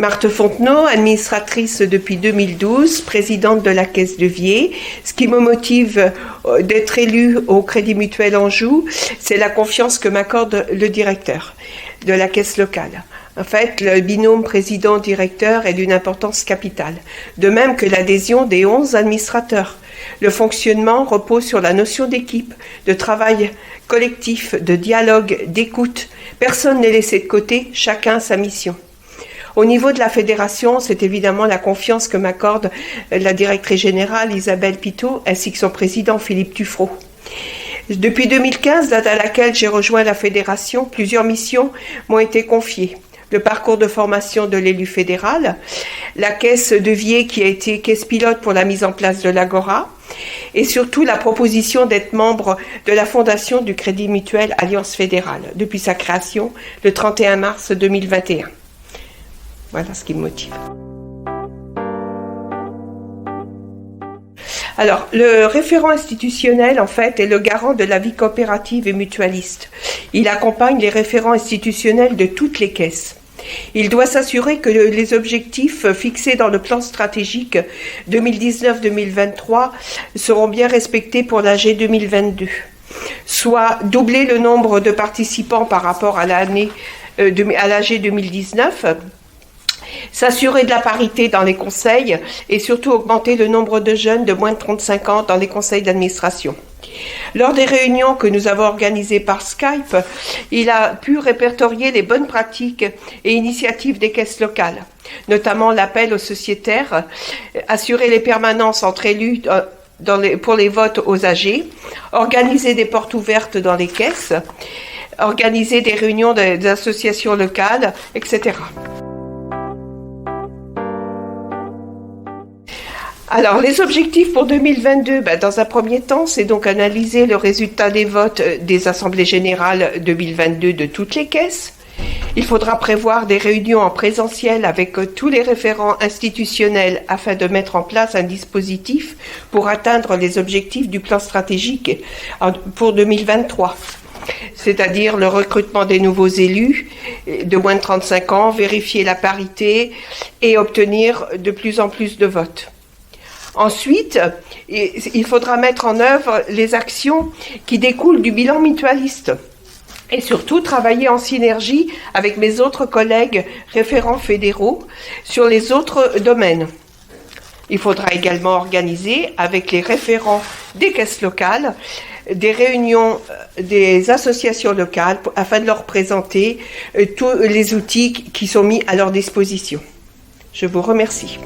Marthe Fontenot, administratrice depuis 2012, présidente de la Caisse de Vier. Ce qui me motive d'être élue au Crédit Mutuel Anjou, c'est la confiance que m'accorde le directeur de la caisse locale. En fait, le binôme président-directeur est d'une importance capitale, de même que l'adhésion des 11 administrateurs. Le fonctionnement repose sur la notion d'équipe, de travail collectif, de dialogue, d'écoute. Personne n'est laissé de côté, chacun a sa mission. Au niveau de la fédération, c'est évidemment la confiance que m'accorde la directrice générale Isabelle Pitot ainsi que son président Philippe Tuffreau. Depuis 2015, date à laquelle j'ai rejoint la fédération, plusieurs missions m'ont été confiées. Le parcours de formation de l'élu fédéral, la caisse de Vier qui a été caisse pilote pour la mise en place de l'Agora, et surtout la proposition d'être membre de la fondation du Crédit Mutuel Alliance Fédérale, depuis sa création le 31 mars 2021. Voilà ce qui me motive. Alors, le référent institutionnel, en fait, est le garant de la vie coopérative et mutualiste. Il accompagne les référents institutionnels de toutes les caisses. Il doit s'assurer que les objectifs fixés dans le plan stratégique 2019-2023 seront bien respectés pour l'AG 2022, soit doubler le nombre de participants par rapport à l'AG 2019, s'assurer de la parité dans les conseils et surtout augmenter le nombre de jeunes de moins de 35 ans dans les conseils d'administration. Lors des réunions que nous avons organisées par Skype, il a pu répertorier les bonnes pratiques et initiatives des caisses locales, notamment l'appel aux sociétaires, assurer les permanences entre élus pour les votes aux AG, organiser des portes ouvertes dans les caisses, organiser des réunions des associations locales, etc. Alors, les objectifs pour 2022, dans un premier temps, c'est donc analyser le résultat des votes des assemblées générales 2022 de toutes les caisses. Il faudra prévoir des réunions en présentiel avec tous les référents institutionnels afin de mettre en place un dispositif pour atteindre les objectifs du plan stratégique pour 2023. C'est-à-dire le recrutement des nouveaux élus de moins de 35 ans, vérifier la parité et obtenir de plus en plus de votes. Ensuite, il faudra mettre en œuvre les actions qui découlent du bilan mutualiste et surtout travailler en synergie avec mes autres collègues référents fédéraux sur les autres domaines. Il faudra également organiser avec les référents des caisses locales des réunions des associations locales afin de leur présenter tous les outils qui sont mis à leur disposition. Je vous remercie.